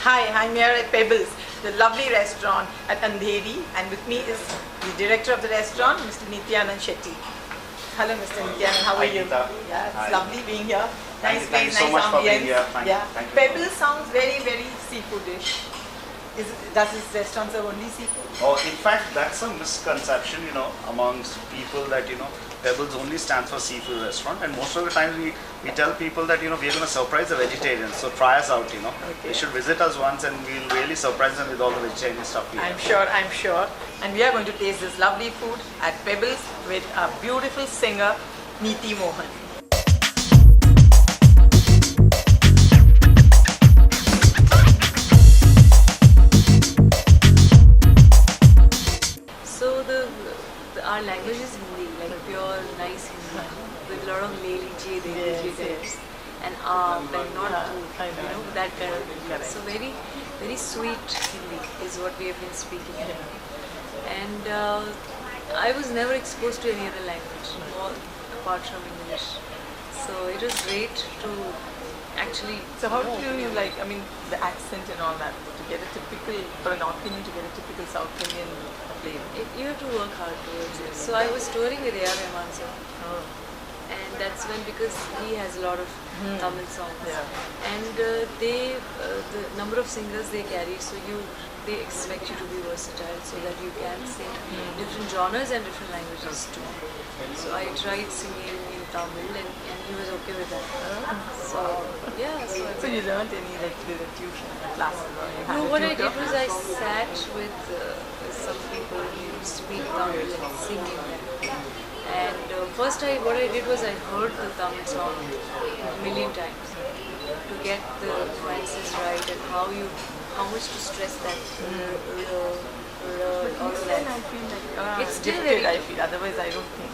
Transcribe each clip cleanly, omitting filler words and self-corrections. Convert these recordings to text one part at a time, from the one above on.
Hi, I'm here at Pebbles, the lovely restaurant at Andheri, and with me is the director of the restaurant, Mr. Nityanand Shetty. Hello, Mr. Nityanand, how are you? Geeta. Yeah, it's Hi. lovely being here. Nice Thank you place, so nice much for being ambience. here. Thank you. Pebbles sounds very, very seafoodish. Does this restaurant serve only seafood? Oh, in fact, that's a misconception, amongst people that, Pebbles only stands for seafood restaurant, and most of the time we tell people that, we're going to surprise the vegetarians, so try us out, They should visit us once and we'll really surprise them with all the vegetarian stuff we have. I'm sure. And we are going to taste this lovely food at Pebbles with a beautiful singer, Neeti Mohan. So our language is Hindi, like pure, nice Hindi, with a lot of le lijiye, de lijiye types, and and not that kind of Hindi. So very, very sweet Hindi is what we have been speaking. And I was never exposed to any other language, all apart from English. So it was great to actually. So how do you like, the accent and all that, to get a typical, for a North Indian to get a typical South Indian flavor? You have to work hard towards it. So I was touring with A.R. Rahman sir. Oh. And that's when, because he has a lot of Tamil songs, and the number of singers they carry, so they expect you to be versatile so that you can sing different genres and different languages too. So I tried singing in Tamil and he was okay with that. So yeah. So you learned any tuition classes or you had No, a what I tutor? did was I sat with some people who speak Tamil and sing in them. And first what I did was I heard the Tamil song a million times to get the nuances right and how much to stress that all of that. I feel like It's still difficult, very- I feel, otherwise I don't think.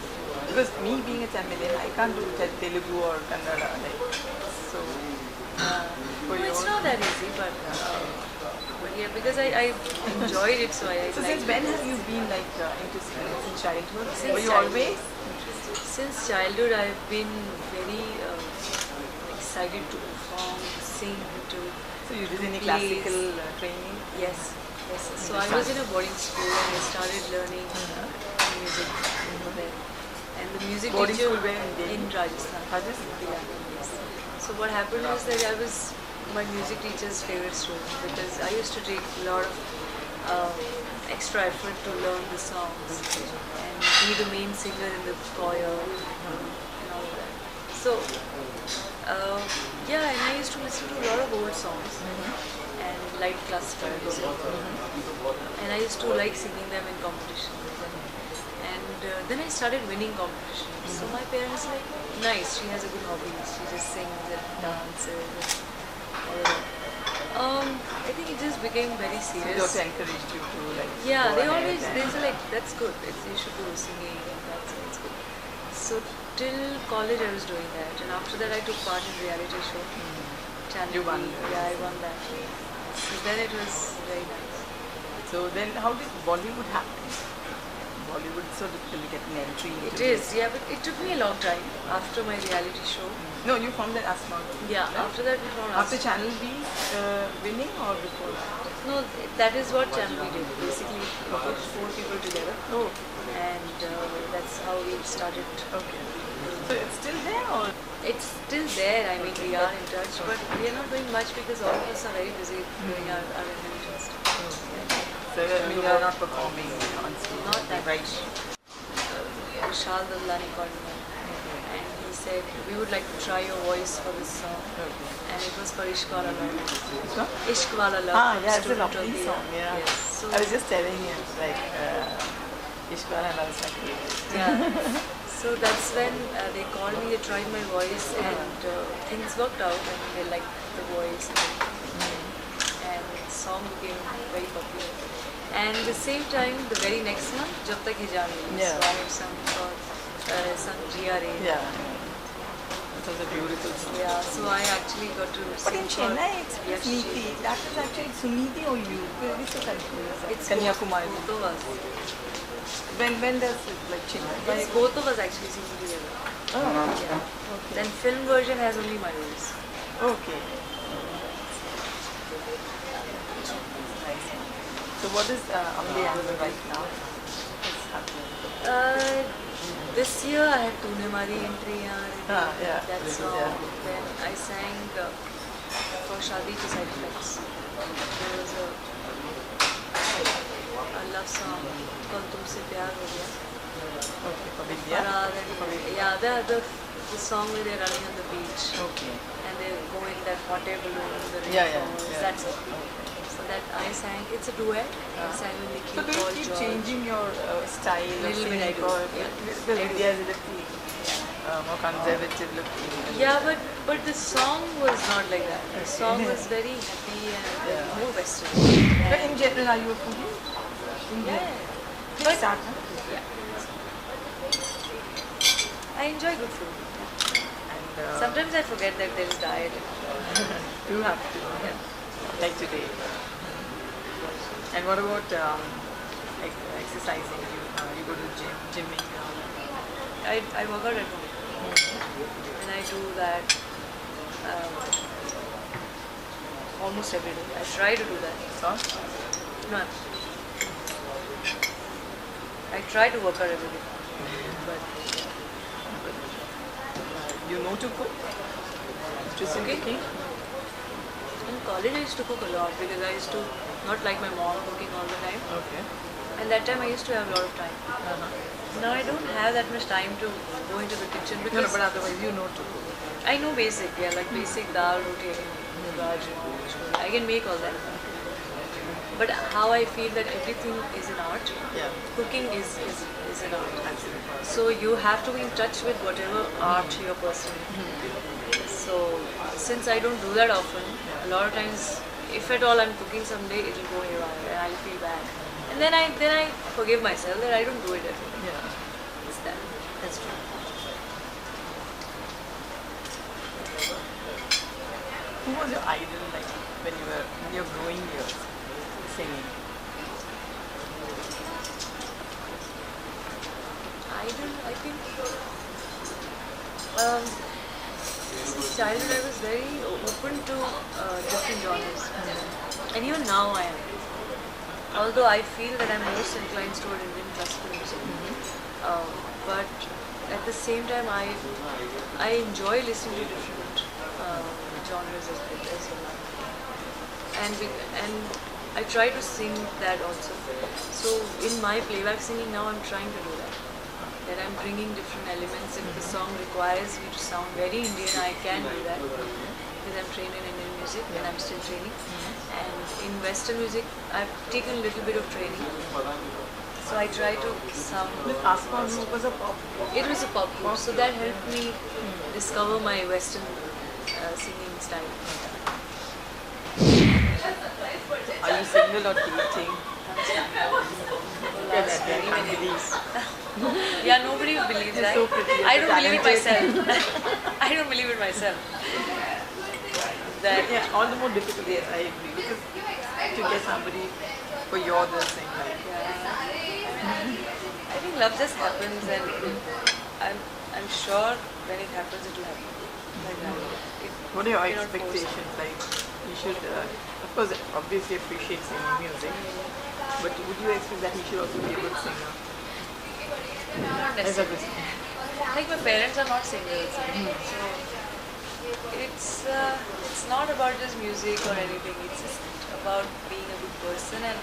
Because me being a Tamilian, I can't do Telugu or Kannada, so for No, you. it's not that easy, but yeah, because I enjoyed it, so I So liked since it. when have you been into singing? Since childhood? Since Were you childhood. always? Since childhood, I've been very excited to perform, sing, to So you did any plays. classical training? Yes. So I was in a boarding school and I started learning music over there. And the music Boarding teacher school where in Delhi? in Rajasthan. Rajasthan? Yeah, yes. So what happened was that I was my music teacher's favorite student because I used to take a lot of extra effort to learn the songs and be the main singer in the choir and all of that. So yeah, and I used to listen to a lot of old songs and light classical music. And I used to like singing them in competitions. And then I started winning competitions. So my parents were like, nice, she has a good hobby. She just sings and dances and all of that. I think it just became very They serious. also encouraged you to Yeah, go they ahead always, and- they say like, that's good, you should do singing and dancing, it's good. So till college I was doing that, and after that I took part in reality show. Channel You won V. that. Yeah, I won that. So then it was very nice. So then how did Bollywood happen? Bollywood is so difficult to get an entry into It is, yeah, but it took me a long time after my reality show. No, you formed an Asma. Yeah, after that we found After us. Channel V winning or before that? No, that is what Channel V did. Basically, we put 4 people together, Oh, and that's how we started. okay. So it's still there or? It's still there, I mean, we are in touch, but we are not doing much because all of us are very busy doing our individual stuff. So you are not performing on stage? Not that right. Vishal Dadlani called me and he said, we would like to try your voice for this song. Okay. And it was for Ishq Wala Love. Which one? Ishq Wala Love. Ah, yeah, it's a Student of lovely the song, Year. yeah. Yes. So, I was just telling him, like, Ishwara loves my favorite. yeah. So that's when they called me, they tried my voice and things worked out and they liked the voice and the song became very popular. And the same time, the very next month, Jab Tak Hi Jaan Hai. Yeah. So I had sung GRA. Yeah. It was a beautiful song. Yeah, so I actually got to But sing in for Chennai, it's Yash Suniti. Ji. That is actually Suniti or you? Very so confused. It's Kanyakumari. both of us. When does it like Chennai? It's both of us actually singing together. Oh, Yeah. okay. Then film version has only my voice. Okay. Nice. So what is on the album right now? What's happening? This year I had Tune Mari entry Yeah. that song. Yeah. Then I sang for Shadi to Side Effects. There was a love song called Tumse Pyar Ho Gaya. Okay, for Vidya. Farad and yeah, the song where they're running on the beach Okay. and they go in that hot air balloon, the rain Yeah. falls. That's it. So that I sang. It's a duet. I sang with Nikhil, So do you Paul, keep George. changing your style of Little bit I singing do, for yeah. because Vidya is a little more conservative looking. Yeah, but the song was not like that. The song was very happy and more Western. But in general, are you a foodie? Yeah. But start. Yeah. I enjoy good food. And Sometimes I forget that there is diet. you have to, like today. And what about exercising? You go to gymming. I work out at home. And I do that almost every day. I try to do that. So, No. I try to work out every day. But you know to cook? Just Okay. cooking? in college I used to cook a lot because I used to not like my mom cooking all the time. Okay. And that time I used to have a lot of time. Now I don't have that much time to go into the kitchen No, because but otherwise you know to cook. I know basic, yeah, like basic dal, roti, rajma, I can make all that. But how I feel that everything is an art, Yeah. cooking is an art. Absolutely. So you have to be in touch with whatever art you're pursuing. So since I don't do that often, a lot of times, if at all I'm cooking someday, it'll go haywire and I'll feel bad. And then I forgive myself that I don't do it every day. Yeah. It's that. That's true. Who was your idol like when you were in your growing years singing? Idol, I think. Since childhood, I was very open to different genres, and even now I am. Although I feel that I'm most inclined toward Indian classical music, but at the same time, I enjoy listening to different genres as well, and I try to sing that also. So in my playback singing now, I'm trying to do that. That I'm bringing different elements. If the song requires me to sound very Indian, I can do that because I'm trained in Indian music and I'm still training. And in Western music, I've taken a little bit of training. So I try to sound. Aspan was a pop. It was a pop group, so that helped me discover my Western singing style. Are you single or dating? Last Very many believe. Yeah, nobody believes You're that. so pretty, I you're don't believe it myself. talented. I don't believe it myself. That Yeah, all the more difficult. Yes, I agree. Because to get somebody for your this thing, like I think love just happens, and I'm sure when it happens, it will happen. Like that. what are your You cannot force it. expectations? Like you should, of course, obviously appreciate singing music, but would you expect that he should also be a good singer? Not As a necessarily. business. Like my parents are not singers, so it's not about just music or anything. It's just about being a good person and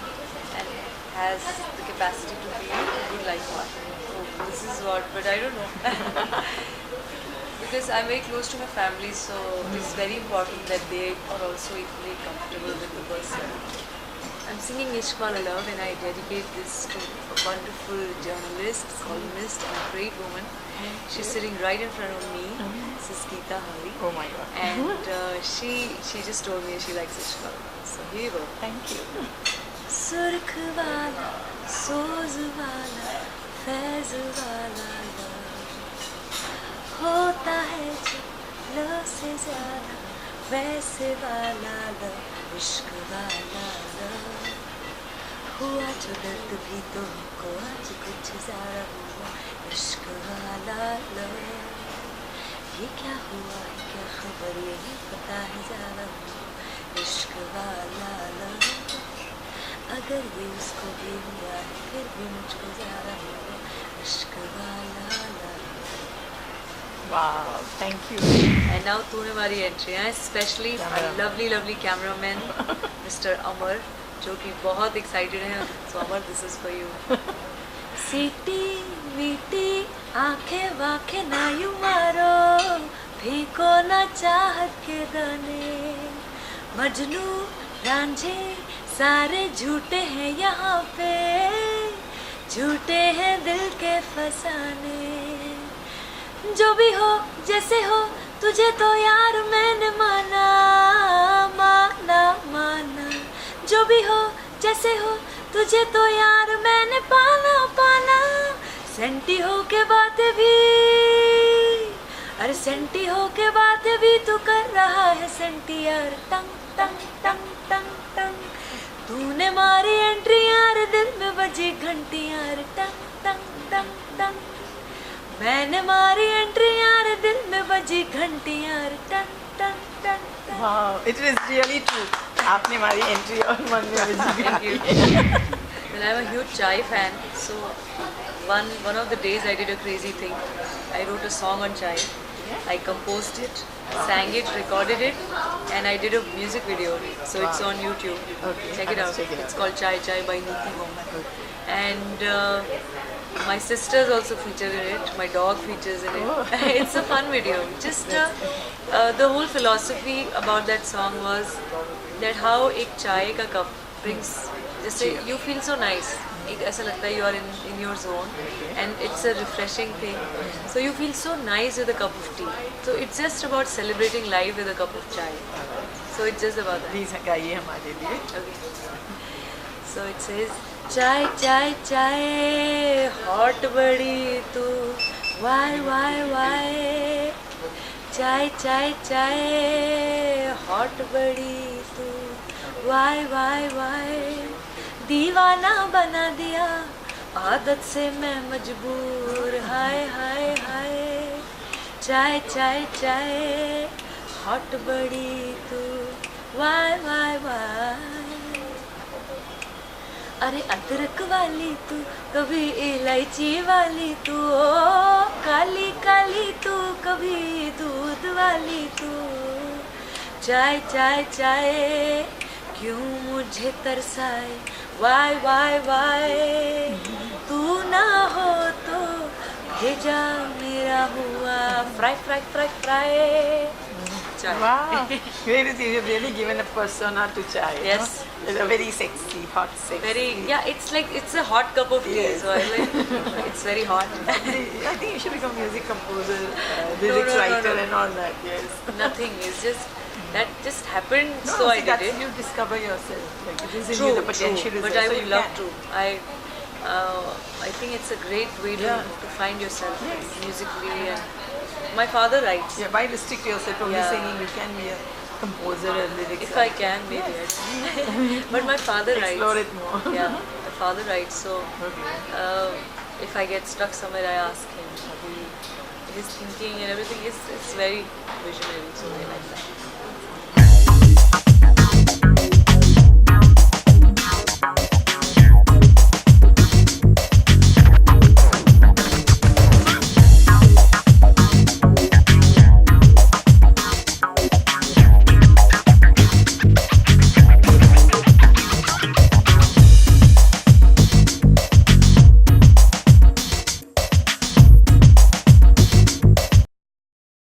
has the capacity to be a good life partner. So this is what, but I don't know. Because I'm very close to my family, so it's very important that they are also equally comfortable with the person. I'm singing Ishq Wala Love and I dedicate this to a wonderful journalist, columnist and a great woman. She's sitting right in front of me. This is Geeta Hari. Oh my God. And she just told me she likes Ishq Wala Love. So here you go. Thank you. सुर्ख वाला सोज वाला फैज वाला होता है जो लो से ज्यादा वैसे वाला लो इश्क वाला लो हुआ जो दर्द भी तुमको आज कुछ ज्यादा हुआ इश्क वाला लो ये क्या हुआ है क्या खबर ये नहीं पता है ज्यादा हुआ इश्क वाला लव, अगर ये उसको भी हुआ है फिर भी मुझको ज़्यादा हुआ, इश्क वाला love. Wow, thank you. And now तूने हमारी एंट्री है, specially lovely lovely cameraman mister Amar, जो कि बहुत एक्साइटेड हैं. So Amar, this is for you. सीटी मीटी आंखें वाखें ना यूं मारो, फेंको ना चाहत के दाने, मजनू रांझे सारे झूठे हैं यहाँ पे, झूठे हैं दिल के फसाने. जो भी हो जैसे हो तुझे तो यार मैंने माना, माना माना. जो भी हो जैसे हो तुझे तो यार मैंने पाना पाना. सेंटी हो के बातें भी, अरे सेंटी हो के बातें भी तू कर रहा है सेंटी यार. टंग टंग टंग टंग टंग, तूने मारी एंट्री यार, दिल में बजी घंटी यार. टंग टंग टंग टंग, मैंने मारी एंट्री यार, दिल में बजी घंटी यार. टन टन टन टन. Wow, it is really true. आपने हमारी एंट्री और मन में बजी Thank you. Well, I'm a huge chai fan, so one of the days I did a crazy thing. I wrote a song on chai. I composed it, sang it, recorded it, and I did a music video. So it's on YouTube. Okay, Check it I out. must check it It's out. called Chai Chai by Neeti Mohammed. And my sisters also featured in it. My dog features in it. It's a fun video. Just the whole philosophy about that song was that how एक चाय का cup brings, जैसे you feel so nice. एक ऐसा लगता है you are in your zone, and it's a refreshing thing. So you feel so nice with a cup of tea. So it's just about celebrating life with a cup of chai. So it's just about that. Please गाइए हमारे लिए. Okay. So it says, चाय चाय चाय hot बड़ी तू, Y Y Y. चाय चाय चाय हॉट बड़ी तू, वाई वाई वाई. दीवाना बना दिया आदत से मैं मजबूर, हाय हाय हाय. चाय चाय चाय हॉट बड़ी तू, वाई वाई वाई. अरे अदरक वाली तू, कभी इलायची वाली तू, ओ काली काली तू, कभी दूध वाली तू. चाय चाय चाय क्यों मुझे तरसाए, वाई वाई वाई. तू ना हो तो भेजा मेरा हुआ fry fry fry fry. Wow, you've really given a persona to chai. Yes. No? It's a very sexy, hot, sexy. Very, yeah, it's like it's a hot cup of tea, Yes. so I like it's very hot. I think you should become music composer, lyrics no, writer, no. and all that. Yes. Nothing, it's just that just happened, No, so see, I did that's it. you discover yourself. Like it is in True, you, the potential true, is but there, I so would you love can. to. I think it's a great way to, Yeah. to find yourself Yes. musically. And my father writes. Yeah, why restrict yourself to only Yeah. singing? You can be a composer and lyrics. If I can, maybe. I don't. But my father writes. Explore it more. Yeah, my father writes. So Okay. if I get stuck somewhere, I ask him. His thinking and everything is very visionary. So I like that.